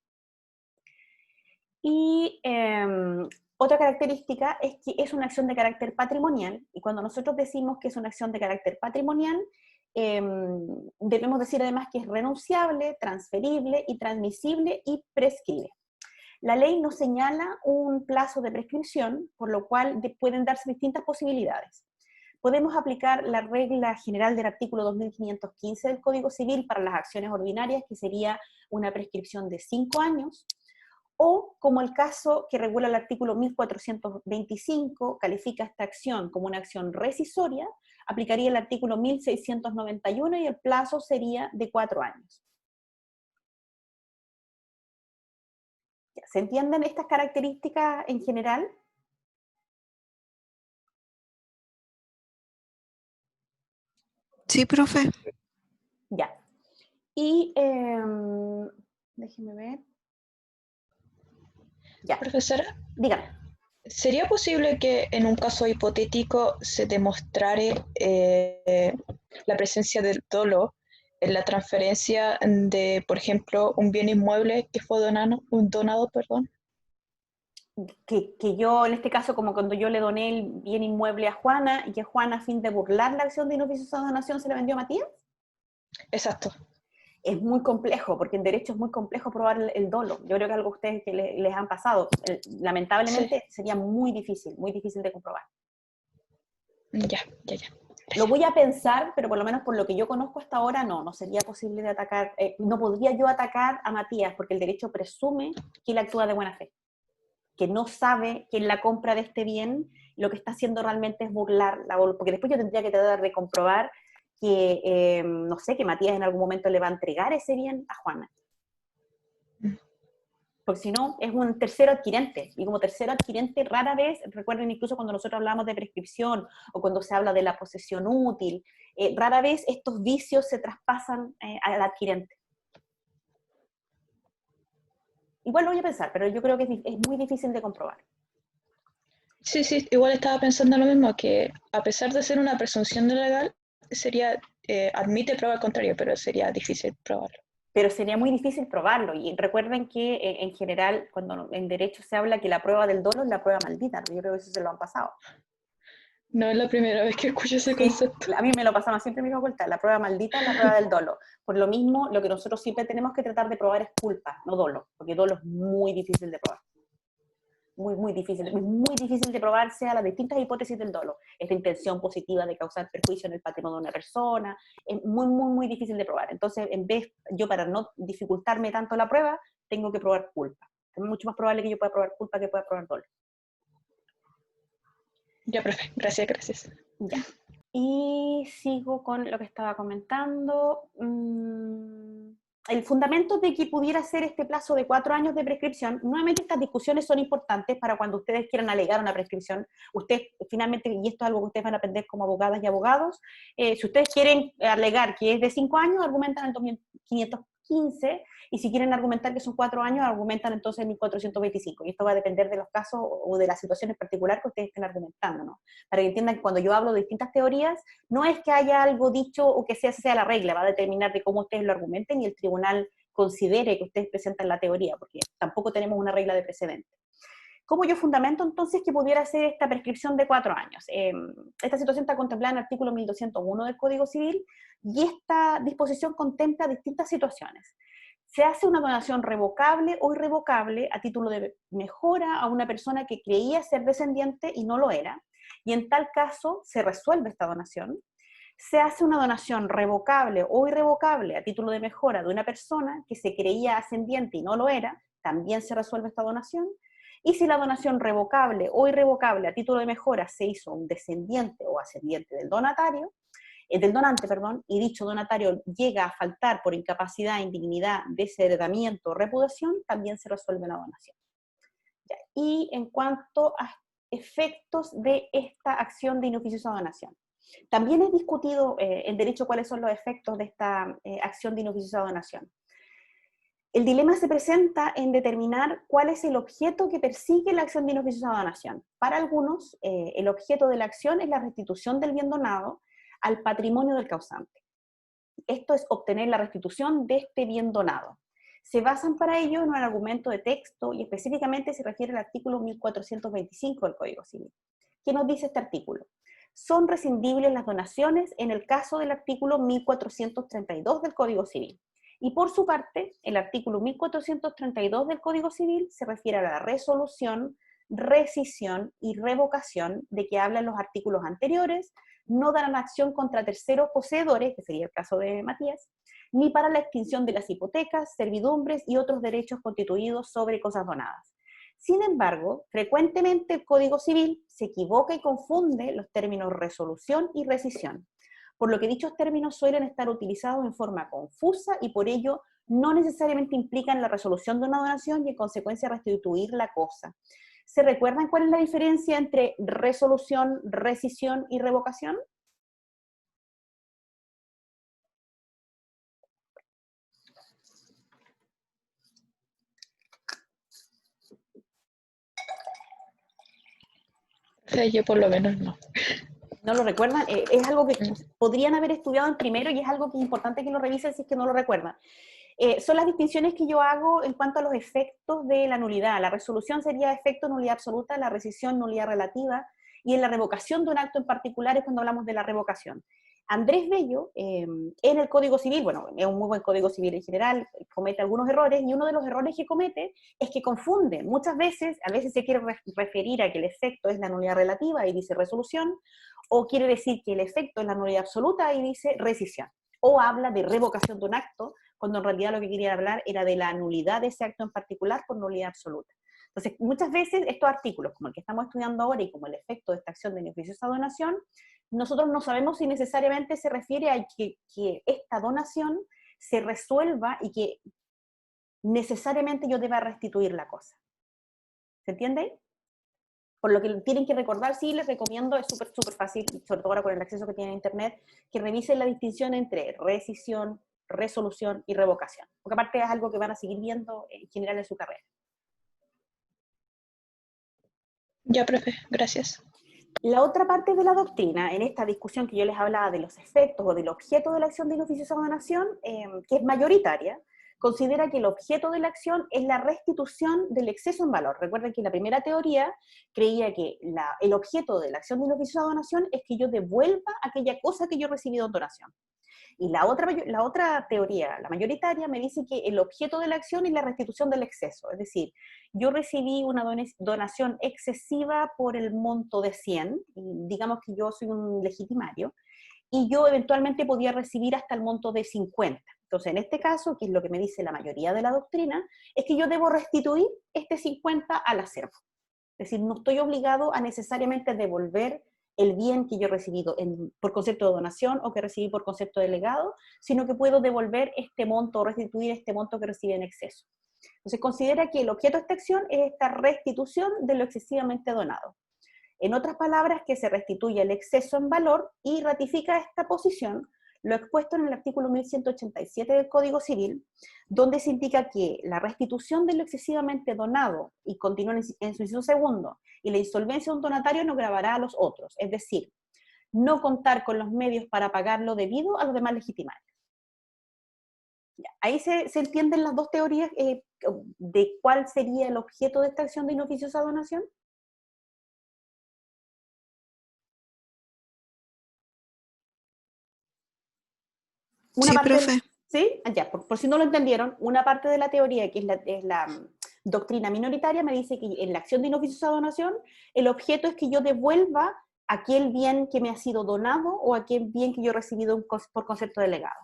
Y otra característica es que es una acción de carácter patrimonial, y cuando nosotros decimos que es una acción de carácter patrimonial, debemos decir además que es renunciable, transferible y transmisible y prescribe. La ley nos señala un plazo de prescripción, por lo cual pueden darse distintas posibilidades. Podemos aplicar la regla general del artículo 2515 del Código Civil para las acciones ordinarias, que sería una prescripción de 5 años, o como el caso que regula el artículo 1425, califica esta acción como una acción rescisoria, aplicaría el artículo 1691 y el plazo sería de 4 años. ¿Se entienden estas características en general? Sí, profe. Ya. Y déjeme ver. Ya. Profesora, Dígame. ¿sería posible que en un caso hipotético se demostrare la presencia del dolo en la transferencia de, por ejemplo, un bien inmueble que fue donado, perdón? Que yo, en este caso, como cuando yo le doné el bien inmueble a Juana, y que Juana, a fin de burlar la acción de inoficiosa donación, se la vendió a Matías. Exacto. Es muy complejo, porque en derecho es muy complejo probar el dolo. Yo creo que algo a ustedes que les han pasado, lamentablemente, Sí. sería muy difícil de comprobar. Ya. Lo voy a pensar, pero por lo menos por lo que yo conozco hasta ahora, no sería posible de atacar, no podría yo atacar a Matías, porque el derecho presume que él actúa de buena fe, que no sabe que en la compra de este bien lo que está haciendo realmente es burlar la voluntad, porque después yo tendría que tratar de comprobar que, no sé, que Matías en algún momento le va a entregar ese bien a Juana. Porque si no, es un tercero adquirente, y como tercero adquirente rara vez, recuerden incluso cuando nosotros hablamos de prescripción, o cuando se habla de la posesión útil, rara vez estos vicios se traspasan al adquirente. Igual lo voy a pensar, pero yo creo que es muy difícil de comprobar. Sí, igual estaba pensando lo mismo, que a pesar de ser una presunción de legal, sería, admite prueba al contrario, pero sería difícil probarlo. Pero sería muy difícil probarlo, y recuerden que en general, cuando en derecho se habla que la prueba del dolo es la prueba maldita, yo creo que eso se lo han pasado. No es la primera vez que escucho ese Sí, concepto. a mí me lo pasaban siempre en mi facultad, la prueba maldita es la prueba del dolo. Por lo mismo, lo que nosotros siempre tenemos que tratar de probar es culpa, no dolo, porque dolo es muy difícil de probar. Muy difícil, es muy difícil de probarse a las distintas hipótesis del dolo. Esta intención positiva de causar perjuicio en el patrimonio de una persona, es muy difícil de probar. Entonces, en vez, yo para no dificultarme tanto la prueba, tengo que probar culpa. Es mucho más probable que yo pueda probar culpa que pueda probar dolo. Ya, profe, gracias. Ya. Y sigo con lo que estaba comentando. El fundamento de que pudiera ser este plazo de 4 años de prescripción, nuevamente estas discusiones son importantes para cuando ustedes quieran alegar una prescripción. Ustedes, finalmente, y esto es algo que ustedes van a aprender como abogadas y abogados, si ustedes quieren alegar que es de 5 años, argumentan el 2515, y si quieren argumentar que son 4 años, argumentan entonces el 1425. Y esto va a depender de los casos o de las situaciones particulares que ustedes estén argumentando, ¿no? Para que entiendan que cuando yo hablo de distintas teorías, no es que haya algo dicho o que sea la regla, va a determinar de cómo ustedes lo argumenten y el tribunal considere que ustedes presentan la teoría, porque tampoco tenemos una regla de precedente. ¿Cómo yo fundamento entonces que pudiera ser esta prescripción de 4 años? Esta situación está contemplada en el artículo 1201 del Código Civil, y esta disposición contempla distintas situaciones. Se hace una donación revocable o irrevocable a título de mejora a una persona que creía ser descendiente y no lo era, y en tal caso se resuelve esta donación. Se hace una donación revocable o irrevocable a título de mejora de una persona que se creía ascendiente y no lo era, también se resuelve esta donación. Y si la donación revocable o irrevocable a título de mejora se hizo un descendiente o ascendiente del donatario, del donante, perdón, y dicho donatario llega a faltar por incapacidad, indignidad, desheredamiento o reputación, también se resuelve la donación. Ya. Y en cuanto a efectos de esta acción de inoficiosa donación, también es discutido en derecho cuáles son los efectos de esta acción de inoficiosa donación. El dilema se presenta en determinar cuál es el objeto que persigue la acción de inoficiosa donación. Para algunos, el objeto de la acción es la restitución del bien donado al patrimonio del causante. Esto es obtener la restitución de este bien donado. Se basan para ello en un argumento de texto y específicamente se refiere al artículo 1425 del Código Civil. ¿Qué nos dice este artículo? Son rescindibles las donaciones en el caso del artículo 1432 del Código Civil. Y por su parte, el artículo 1432 del Código Civil se refiere a la resolución, rescisión y revocación de que hablan los artículos anteriores. No darán acción contra terceros poseedores, que sería el caso de Matías, ni para la extinción de las hipotecas, servidumbres y otros derechos constituidos sobre cosas donadas. Sin embargo, frecuentemente el Código Civil se equivoca y confunde los términos resolución y rescisión, por lo que dichos términos suelen estar utilizados en forma confusa y por ello no necesariamente implican la resolución de una donación y en consecuencia restituir la cosa. ¿Se recuerdan cuál es la diferencia entre resolución, rescisión y revocación? O sea, yo por lo menos no. ¿No lo recuerdan? Es algo que podrían haber estudiado en primero y es algo que es importante que lo revisen si es que no lo recuerdan. Son las distinciones que yo hago en cuanto a los efectos de la nulidad. La resolución sería efecto nulidad absoluta, la rescisión nulidad relativa, y en la revocación de un acto en particular es cuando hablamos de la revocación. Andrés Bello, en el Código Civil, bueno, es un muy buen Código Civil en general, comete algunos errores, y uno de los errores que comete es que confunde. Muchas veces, a veces se quiere referir a que el efecto es la nulidad relativa y dice resolución, o quiere decir que el efecto es la nulidad absoluta y dice rescisión. O habla de revocación de un acto, cuando en realidad lo que quería hablar era de la nulidad de ese acto en particular por nulidad absoluta. Entonces, muchas veces estos artículos, como el que estamos estudiando ahora y como el efecto de esta acción de beneficiosa donación, nosotros no sabemos si necesariamente se refiere a que esta donación se resuelva y que necesariamente yo deba restituir la cosa. ¿Se entiende? Por lo que tienen que recordar, sí, les recomiendo, es súper fácil, sobre todo ahora con el acceso que tienen a internet, que revisen la distinción entre rescisión, resolución y revocación. Porque aparte es algo que van a seguir viendo en general en su carrera. Ya, profe, gracias. La otra parte de la doctrina, en esta discusión que yo les hablaba de los efectos o del objeto de la acción de inoficiosa donación, que es mayoritaria, considera que el objeto de la acción es la restitución del exceso en valor. Recuerden que la primera teoría creía que el objeto de la acción de inoficiosa donación es que yo devuelva aquella cosa que yo he recibido en donación. Y la otra teoría, la mayoritaria, me dice que el objeto de la acción es la restitución del exceso. Es decir, yo recibí una donación excesiva por el monto de 100, y digamos que yo soy un legitimario, y yo eventualmente podía recibir hasta el monto de 50. Entonces, en este caso, que es lo que me dice la mayoría de la doctrina, es que yo debo restituir este 50 al acervo. Es decir, no estoy obligado a necesariamente devolver el bien que yo he recibido por concepto de donación o que recibí por concepto de legado, sino que puedo devolver este monto o restituir este monto que recibí en exceso. Entonces considera que el objeto de esta acción es esta restitución de lo excesivamente donado. En otras palabras, que se restituye el exceso en valor y ratifica esta posición lo expuesto en el artículo 1187 del Código Civil, donde se indica que la restitución de lo excesivamente donado, y continúa en su inciso segundo, y la insolvencia de un donatario no gravará a los otros, es decir, no contar con los medios para pagar lo debido a los demás legitimarios. Ahí se entienden las dos teorías de cuál sería el objeto de esta acción de inoficiosa donación. Una Sí, parte profe. ¿Sí? Ya, por si no lo entendieron, una parte de la teoría, que es la doctrina minoritaria, me dice que en la acción de inoficiosa donación, el objeto es que yo devuelva aquel bien que me ha sido donado o aquel bien que yo he recibido por concepto de legado.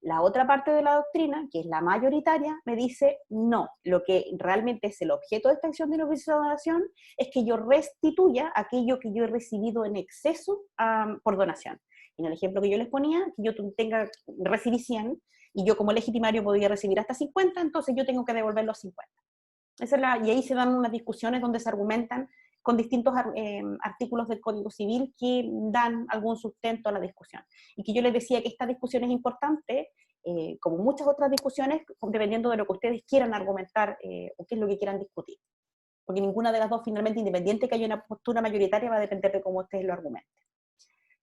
La otra parte de la doctrina, que es la mayoritaria, me dice, no, lo que realmente es el objeto de esta acción de inoficiosa donación es que yo restituya aquello que yo he recibido en exceso por donación. En el ejemplo que yo les ponía, que yo recibí 100, y yo como legitimario podía recibir hasta 50, entonces yo tengo que devolver los 50. Y ahí se dan unas discusiones donde se argumentan con distintos artículos del Código Civil que dan algún sustento a la discusión. Y que yo les decía que esta discusión es importante, como muchas otras discusiones, dependiendo de lo que ustedes quieran argumentar o qué es lo que quieran discutir. Porque ninguna de las dos, finalmente, independiente que haya una postura mayoritaria, va a depender de cómo ustedes lo argumenten.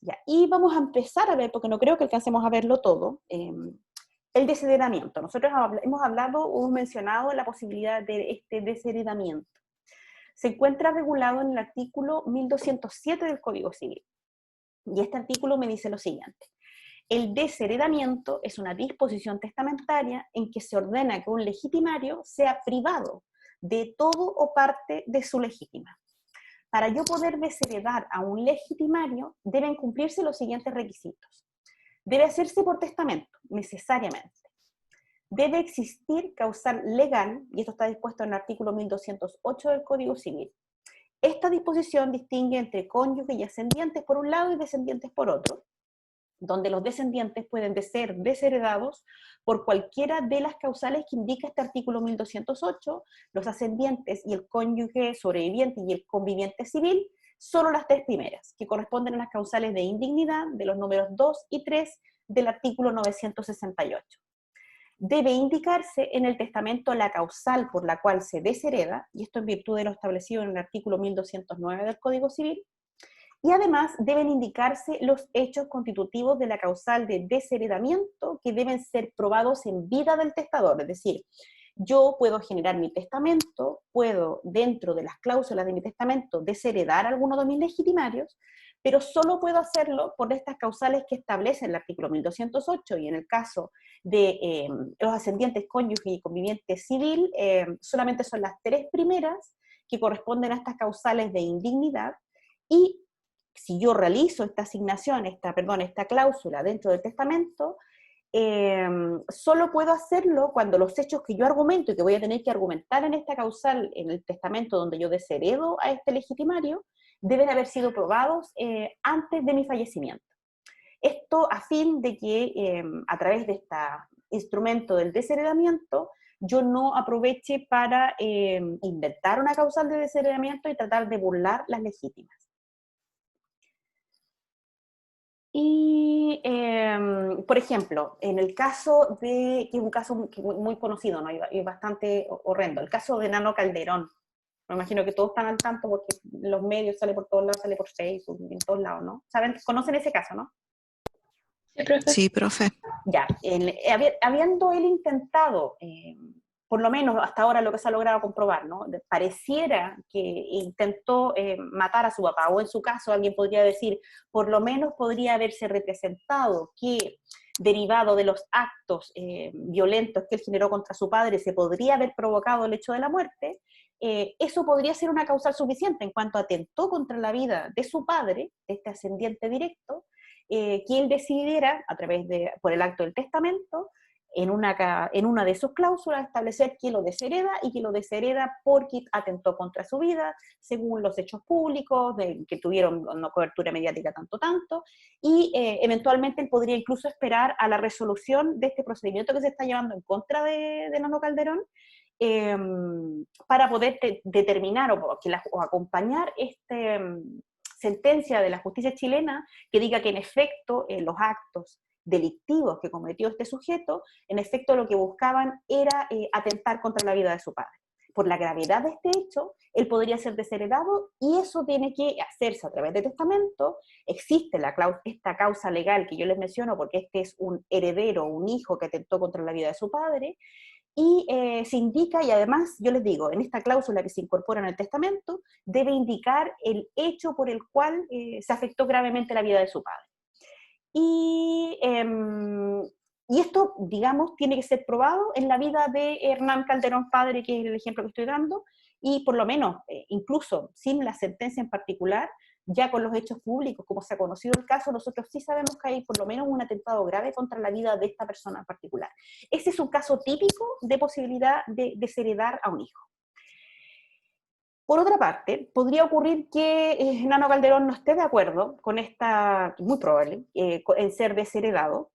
Ya, y vamos a empezar a ver, porque no creo que alcancemos a verlo todo, el desheredamiento. Nosotros hemos mencionado la posibilidad de este desheredamiento. Se encuentra regulado en el artículo 1207 del Código Civil. Y este artículo me dice lo siguiente. El desheredamiento es una disposición testamentaria en que se ordena que un legitimario sea privado de todo o parte de su legítima. Para yo poder desheredar a un legitimario, deben cumplirse los siguientes requisitos. Debe hacerse por testamento, necesariamente. Debe existir causal legal, y esto está dispuesto en el artículo 1208 del Código Civil. Esta disposición distingue entre cónyuge y ascendientes por un lado y descendientes por otro, donde los descendientes pueden ser desheredados por cualquiera de las causales que indica este artículo 1208, los ascendientes y el cónyuge sobreviviente y el conviviente civil, solo las tres primeras, que corresponden a las causales de indignidad de los números 2 y 3 del artículo 968. Debe indicarse en el testamento la causal por la cual se deshereda, y esto en virtud de lo establecido en el artículo 1209 del Código Civil, y además deben indicarse los hechos constitutivos de la causal de desheredamiento que deben ser probados en vida del testador. Es decir, yo puedo generar mi testamento, puedo dentro de las cláusulas de mi testamento desheredar a alguno de mis legitimarios, pero solo puedo hacerlo por estas causales que establece el artículo 1208, y en el caso de los ascendientes cónyuge y conviviente civil, solamente son las 3 primeras que corresponden a estas causales de indignidad, y si yo realizo esta asignación, esta cláusula dentro del testamento, solo puedo hacerlo cuando los hechos que yo argumento y que voy a tener que argumentar en esta causal, en el testamento donde yo desheredo a este legitimario, deben haber sido probados antes de mi fallecimiento. Esto a fin de que a través de este instrumento del desheredamiento yo no aproveche para inventar una causal de desheredamiento y tratar de burlar las legítimas. Y, por ejemplo, en el caso de, que es un caso muy conocido, ¿no? Y bastante horrendo, el caso de Nano Calderón. Me imagino que todos están al tanto porque los medios sale por todos lados, sale por Facebook, en todos lados, ¿no? ¿Saben? ¿Conocen ese caso, no? Sí, profe. Sí, profe. Ya, habiendo él intentado, por lo menos hasta ahora lo que se ha logrado comprobar, ¿no? Pareciera que intentó matar a su papá, o en su caso alguien podría decir, por lo menos podría haberse representado que derivado de los actos violentos que él generó contra su padre se podría haber provocado el hecho de la muerte. Eso podría ser una causal suficiente en cuanto atentó contra la vida de su padre, de este ascendiente directo, que él decidiera, por el acto del testamento, en una de sus cláusulas, establecer que lo deshereda, y que lo deshereda porque atentó contra su vida, según los hechos públicos, que tuvieron una cobertura mediática tanto, y eventualmente él podría incluso esperar a la resolución de este procedimiento que se está llevando en contra de Nano Calderón, para poder determinar o acompañar sentencia de la justicia chilena que diga que en efecto los actos delictivos que cometió este sujeto, en efecto lo que buscaban era atentar contra la vida de su padre. Por la gravedad de este hecho, él podría ser desheredado, y eso tiene que hacerse a través de testamento. Existe esta causa legal que yo les menciono porque este es un heredero, un hijo que atentó contra la vida de su padre, y se indica, y además, yo les digo, en esta cláusula que se incorpora en el testamento, debe indicar el hecho por el cual se afectó gravemente la vida de su padre. Y esto, digamos, tiene que ser probado en la vida de Hernán Calderón padre, que es el ejemplo que estoy dando, y por lo menos, incluso sin la sentencia en particular, ya con los hechos públicos, como se ha conocido el caso, nosotros sí sabemos que hay por lo menos un atentado grave contra la vida de esta persona en particular. Ese es un caso típico de posibilidad de desheredar a un hijo. Por otra parte, podría ocurrir que Nano Calderón no esté de acuerdo con muy probable, en ser desheredado,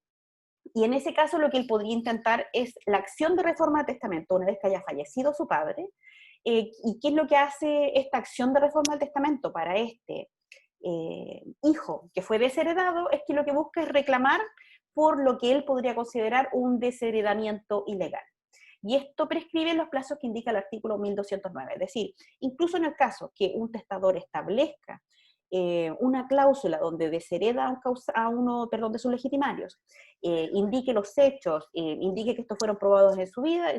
y en ese caso lo que él podría intentar es la acción de reforma de testamento una vez que haya fallecido su padre. ¿Y qué es lo que hace esta acción de reforma del testamento para este hijo que fue desheredado? Es que lo que busca es reclamar por lo que él podría considerar un desheredamiento ilegal. Y esto prescribe los plazos que indica el artículo 1209. Es decir, incluso en el caso que un testador establezca una cláusula donde deshereda a uno de sus legitimarios, indique los hechos, indique que estos fueron probados en su vida,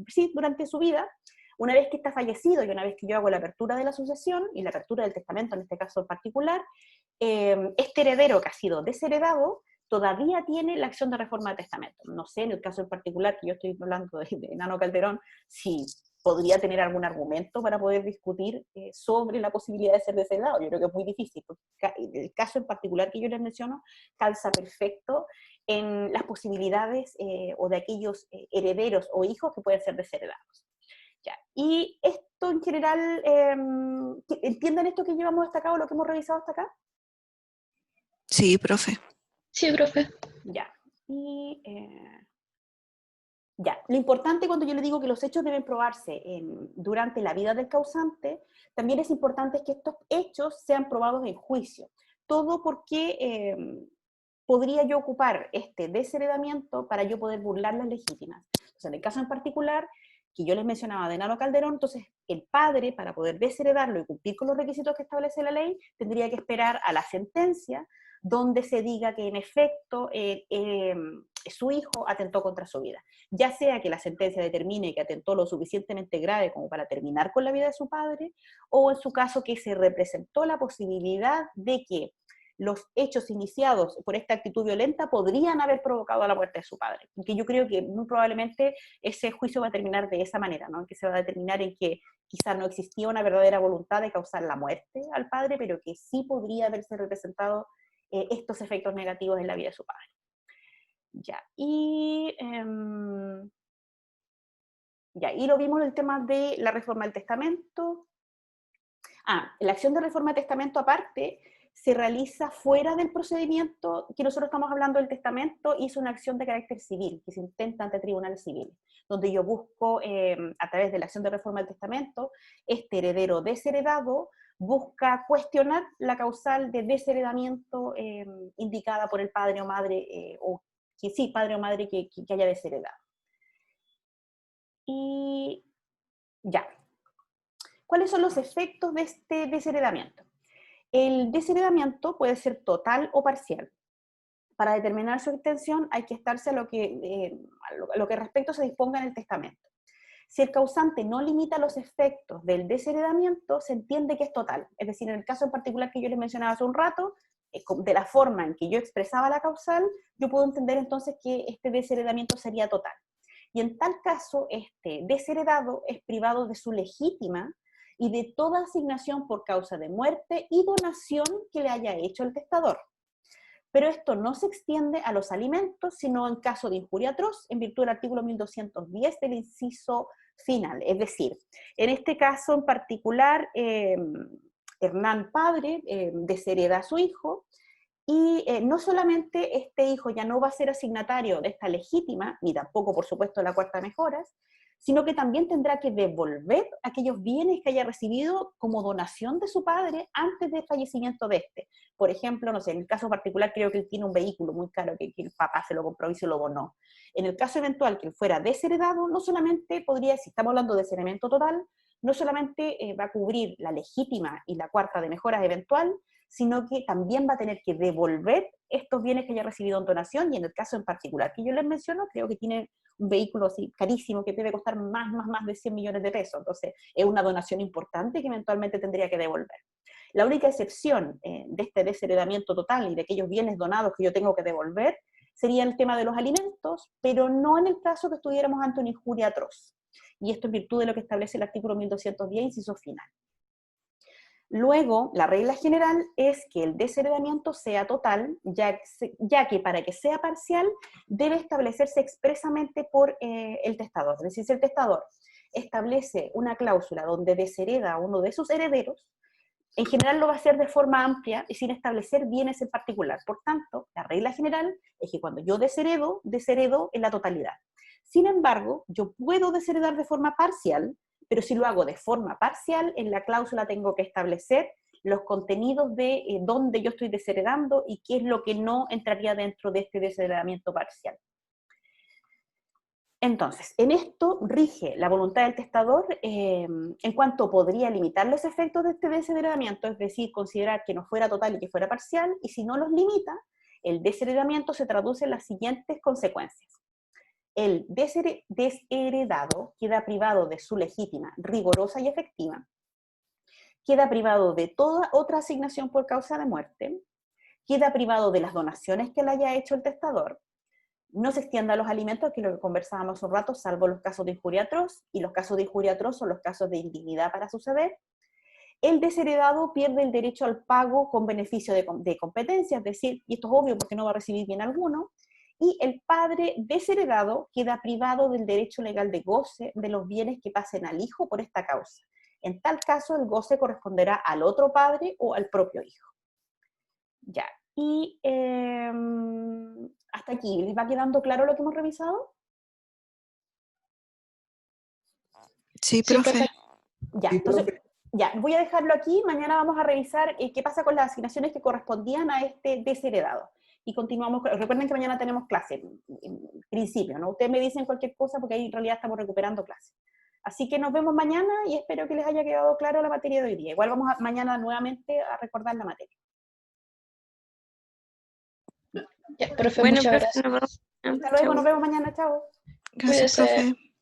sí, durante su vida, una vez que está fallecido y una vez que yo hago la apertura de la sucesión y la apertura del testamento, en este caso en particular, este heredero que ha sido desheredado todavía tiene la acción de reforma de testamento. No sé, en el caso en particular que yo estoy hablando de Nano Calderón, si podría tener algún argumento para poder discutir sobre la posibilidad de ser desheredado. Yo creo que es muy difícil, porque el caso en particular que yo les menciono calza perfecto en las posibilidades o de aquellos herederos o hijos que pueden ser desheredados. Ya. Y esto en general, ¿entienden esto que llevamos hasta acá o lo que hemos revisado hasta acá? Sí, profe. Sí, profe. Ya. Y ya, lo importante cuando yo le digo que los hechos deben probarse durante la vida del causante, también es importante que estos hechos sean probados en juicio. Todo porque podría yo ocupar este desheredamiento para yo poder burlar las legítimas. Entonces, en el caso en particular que yo les mencionaba de Nano Calderón, entonces el padre, para poder desheredarlo y cumplir con los requisitos que establece la ley, tendría que esperar a la sentencia donde se diga que en efecto su hijo atentó contra su vida. Ya sea que la sentencia determine que atentó lo suficientemente grave como para terminar con la vida de su padre, o en su caso que se representó la posibilidad de que los hechos iniciados por esta actitud violenta podrían haber provocado la muerte de su padre. Porque yo creo que muy probablemente ese juicio va a terminar de esa manera, ¿no? Que se va a determinar en que quizás no existía una verdadera voluntad de causar la muerte al padre, pero que sí podría haberse representado estos efectos negativos en la vida de su padre. Ya, y lo vimos en el tema de la reforma del testamento. La acción de reforma del testamento aparte se realiza fuera del procedimiento que nosotros estamos hablando del testamento, y es una acción de carácter civil, que se intenta ante tribunales civiles, donde yo busco, a través de la acción de reforma del testamento, este heredero desheredado busca cuestionar la causal de desheredamiento indicada por el padre o madre, padre o madre que haya desheredado. Y ya. ¿Cuáles son los efectos de este desheredamiento? El desheredamiento puede ser total o parcial. Para determinar su extensión hay que estarse a lo que respecto se disponga en el testamento. Si el causante no limita los efectos del desheredamiento, se entiende que es total. Es decir, en el caso en particular que yo les mencionaba hace un rato, de la forma en que yo expresaba la causal, yo puedo entender entonces que este desheredamiento sería total. Y en tal caso, este desheredado es privado de su legítima y de toda asignación por causa de muerte y donación que le haya hecho el testador. Pero esto no se extiende a los alimentos, sino en caso de injuria atroz, en virtud del artículo 1210 del inciso final. Es decir, en este caso en particular, Hernán padre deshereda a su hijo, y no solamente este hijo ya no va a ser asignatario de esta legítima, ni tampoco, por supuesto, de la cuarta de mejoras, sino que también tendrá que devolver aquellos bienes que haya recibido como donación de su padre antes del fallecimiento de este. Por ejemplo, no sé, en el caso particular creo que él tiene un vehículo muy caro que el papá se lo compró y se lo donó. En el caso eventual que él fuera desheredado, no solamente podría, si estamos hablando de desheredamiento total, no solamente va a cubrir la legítima y la cuarta de mejoras eventual, sino que también va a tener que devolver estos bienes que haya recibido en donación, y en el caso en particular que yo les menciono, creo que tiene un vehículo así carísimo que debe costar más de 100 millones de pesos, entonces es una donación importante que eventualmente tendría que devolver. La única excepción de este desheredamiento total y de aquellos bienes donados que yo tengo que devolver sería el tema de los alimentos, pero no en el caso que estuviéramos ante una injuria atroz, y esto en virtud de lo que establece el artículo 1210, inciso final. Luego, la regla general es que el desheredamiento sea total, ya que para que sea parcial debe establecerse expresamente por el testador. Es decir, si el testador establece una cláusula donde deshereda a uno de sus herederos, en general lo va a hacer de forma amplia y sin establecer bienes en particular. Por tanto, la regla general es que cuando yo desheredo en la totalidad. Sin embargo, yo puedo desheredar de forma parcial, pero si lo hago de forma parcial, en la cláusula tengo que establecer los contenidos de dónde yo estoy desheredando y qué es lo que no entraría dentro de este desheredamiento parcial. Entonces, en esto rige la voluntad del testador en cuanto podría limitar los efectos de este desheredamiento, es decir, considerar que no fuera total y que fuera parcial, y si no los limita, el desheredamiento se traduce en las siguientes consecuencias. El desheredado queda privado de su legítima, rigorosa y efectiva, queda privado de toda otra asignación por causa de muerte, queda privado de las donaciones que le haya hecho el testador, no se extienda a los alimentos, que es lo que conversábamos un rato, salvo los casos de injuria atroz, y los casos de injuria atroz son los casos de indignidad para suceder. El desheredado pierde el derecho al pago con beneficio de competencia, es decir, y esto es obvio porque no va a recibir bien alguno, y el padre desheredado queda privado del derecho legal de goce de los bienes que pasen al hijo por esta causa. En tal caso, el goce corresponderá al otro padre o al propio hijo. Ya, y hasta aquí, ¿les va quedando claro lo que hemos revisado? Sí, profe. Ya, Sí, entonces, profe. ya, voy a dejarlo aquí. Mañana vamos a revisar qué pasa con las asignaciones que correspondían a este desheredado. Y continuamos. Recuerden que mañana tenemos clase, en principio, ¿no? Ustedes me dicen cualquier cosa porque ahí en realidad estamos recuperando clase. Así que nos vemos mañana y espero que les haya quedado claro la materia de hoy día. Igual vamos mañana nuevamente a recordar la materia. Ya, profe, Bueno, muchas profe, gracias. nos vemos. Hasta luego, Chau. nos vemos mañana. Chao. Gracias, Cuídese. profe.